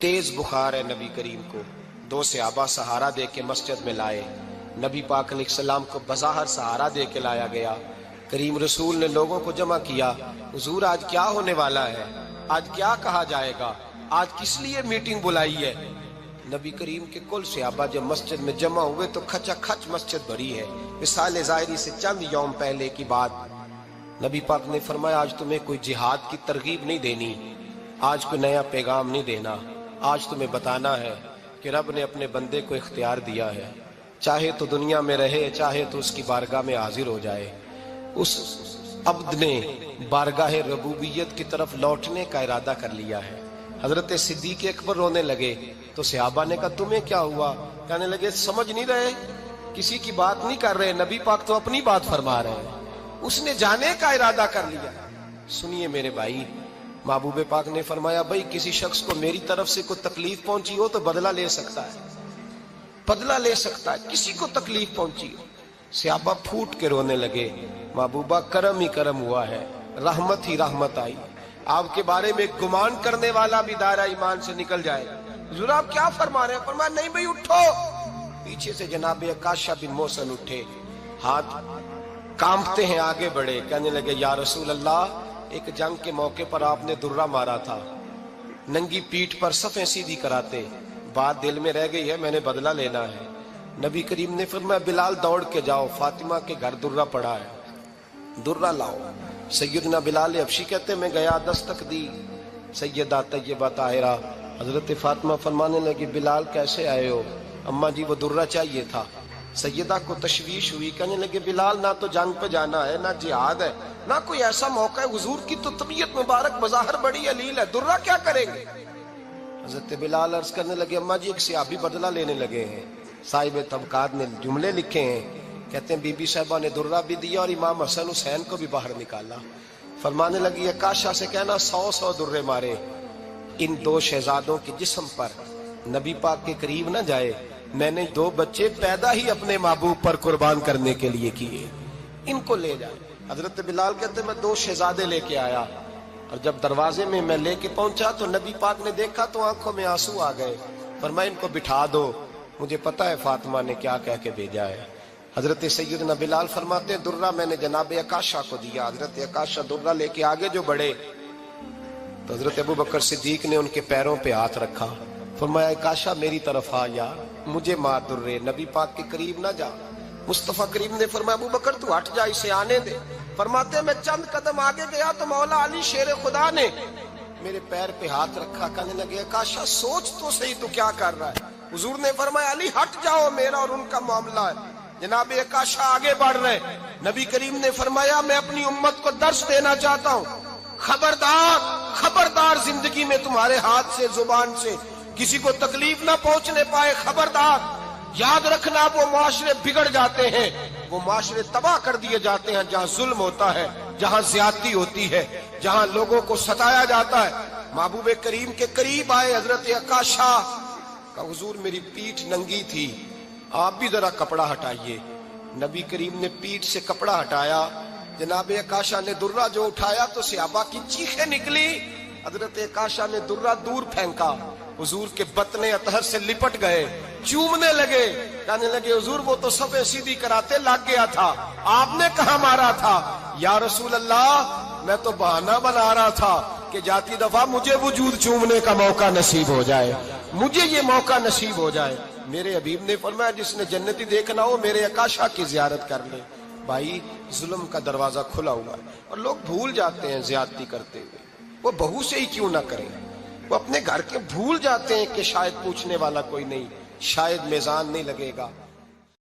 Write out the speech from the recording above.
तेज बुखार है नबी करीम को। दो सहाबा सहारा दे के मस्जिद में लाए। नबी पाक अलैहिस्सलाम को बज़ाहिर सहारा दे के लाया गया। करीम रसूल ने लोगों को जमा किया, हुजूर आज क्या होने वाला है, आज क्या कहा जाएगा, आज किस लिए मीटिंग बुलाई है। नबी करीम के कुल सहाबा जब मस्जिद में जमा हुए तो खचा खच मस्जिद भरी है। विसाल ज़ाहिरी से चंद यौम पहले की बात। नबी पाक ने फरमाया आज तुम्हें कोई जिहाद की तरगीब नहीं देनी, आज कोई नया पैगाम नहीं देना, आज तुम्हें बताना है कि रब ने अपने बंदे को इख्तियार दिया है, चाहे तो दुनिया में रहे चाहे तो उसकी बारगाह में हाजिर हो जाए। उस अब्द ने बारगाह रबूबियत की तरफ लौटने का इरादा कर लिया है। हजरत सिद्दीक अकबर रोने लगे तो सहाबा ने कहा तुम्हें क्या हुआ। कहने लगे समझ नहीं रहे, किसी की बात नहीं कर रहे, नबी पाक तो अपनी बात फरमा रहे हैं, उसने जाने का इरादा कर लिया। सुनिए मेरे भाई, महबूब पाक ने फरमाया भाई किसी शख्स को मेरी तरफ से कोई तकलीफ पहुंची हो तो बदला ले सकता है, बदला ले सकता है, किसी को तकलीफ पहुंची हो। सहाबा फूट के रोने लगे, महबूबा करम ही करम हुआ है, रहमत ही रहमत आई, आपके बारे में गुमान करने वाला भी दायरा ईमान से निकल जाएगा। हुजूर आप क्या फरमा रहे हैं। फरमाया नहीं भाई उठो। पीछे से जनाब अकाशा बिन मोहसन उठे, हाथ कांपते हैं आगे बढ़े, कहने लगे या रसूल अल्लाह एक जंग के मौके पर आपने दुर्रा मारा था, नंगी पीठ पर सफ़ें सीधी कराते, बात दिल में रह गई है, मैंने बदला लेना है। नबी करीम ने फरमाया बिलाल दौड़ के जाओ, फातिमा के घर दुर्रा पड़ा है, दुर्रा लाओ। सैयदना बिलाल हबशी कहते मैं गया, दस्तक दी, सैयदा तैयबा ताहिरा हजरत फातिमा फरमाने लगी बिलाल कैसे आए हो। अम्मा जी वो दुर्रा चाहिए था। सैयदा को तशवीश हुई, कहने लगे बिलाल ना तो जंग पे जाना है, ना जिहाद है, ना कोई ऐसा मौका है, हुजूर की तो तबीयत मुबारक बज़ाहिर बड़ी अलील है, दुर्रा क्या करेंगे। हजरत बिलाल अर्ज करने लगे अम्मा जी एक सहाबी बदला लेने लगे हैं, साहिब तबकात ने जुमले लिखे हैं, कहते हैं बीबी साहिबा ने दुर्रा भी दिया और इमाम हसन हुसैन को भी बाहर निकाला। फरमाने लगी अकाशा से कहना 100 दुर्रे मारे, इन दो शहजादों के जिस्म पर नबी पाक के करीब ना जाए, मैंने 2 बच्चे पैदा ही अपने महबूब पर कुर्बान करने के लिए किए, इनको ले जाए। हजरत बिलाल कहते मैं 2 शहजादे लेके आया और जब दरवाजे में मैं लेके पहुंचा तो नबी पाक ने देखा तो आंखों में आंसू आ गए। फरमाया इनको बिठा दो, मुझे पता है फातिमा ने क्या कह के भेजा है। हजरत सैयदना बिलाल फरमाते हैं दुर्रा मैंने जनाब अकाशा को दिया। हजरत अकाशा दुर्रा लेके आगे जो बढ़े तो हजरत अबू बकर सिद्दीक ने उनके पैरों पे हाथ रखा, फरमाया अकाशा मेरी तरफ आ यार, मुझे मार दुर्रे, नबी पाक के करीब ना जा। मुस्तफा करीम ने फरमाया अबू बकर तू हट जा, इसे आने दे। फरमाते मैं चंद कदम आगे गया तो मौला अली शेर खुदा ने मेरे पैर पे हाथ रखा, कहने लगे अकाशा सोच तो सही तू क्या कर रहा है। हुजूर ने फरमाया अली हट जाओ, मेरा और उनका मामला है। जनाब अकाशा आगे बढ़ रहे, नबी करीम ने फरमाया मैं अपनी उम्मत को दर्श देना चाहता हूँ, खबरदार खबरदार जिंदगी में तुम्हारे हाथ से जुबान से किसी को तकलीफ ना पहुंचने पाए, खबरदार। याद रखना वो माशरे बिगड़ जाते हैं, वो माशरे तबाह कर दिए जाते हैं जहां जुल्म होता है, जहां ज्यादती होती है, जहां लोगों को सताया जाता है। महबूब करीम के करीब आए हजरत अकाशा का, हुजूर मेरी पीठ नंगी थी, आप भी जरा कपड़ा हटाइए। नबी करीम ने पीठ से कपड़ा हटाया, जनाब अकाशा ने दुर्रा जो उठाया तो सहाबा की चीखें निकली। हजरत अकाशा ने दुर्रा दूर फेंका, हुजूर के बतने अतहर से लिपट गए, चूमने लगे, कहने लगे हुजूर वो तो सफ़े सीधी कराते लग गया था, आपने कहा मारा था। या रसूल अल्लाह मैं तो बहाना बना रहा था कि जाती दफा मुझे वजूद चूमने का मौका नसीब हो जाए, मुझे ये मौका नसीब हो जाए। मेरे हबीब ने फरमाया जिसने जन्नती देखना हो मेरे अकाशा की जियारत कर ले। भाई जुल्म का दरवाजा खुला हुआ है और लोग भूल जाते हैं ज्यादती करते हुए, वो बहू से ही क्यों ना करें, वो अपने घर के भूल जाते हैं कि शायद पूछने वाला कोई नहीं, शायद मेजान नहीं लगेगा।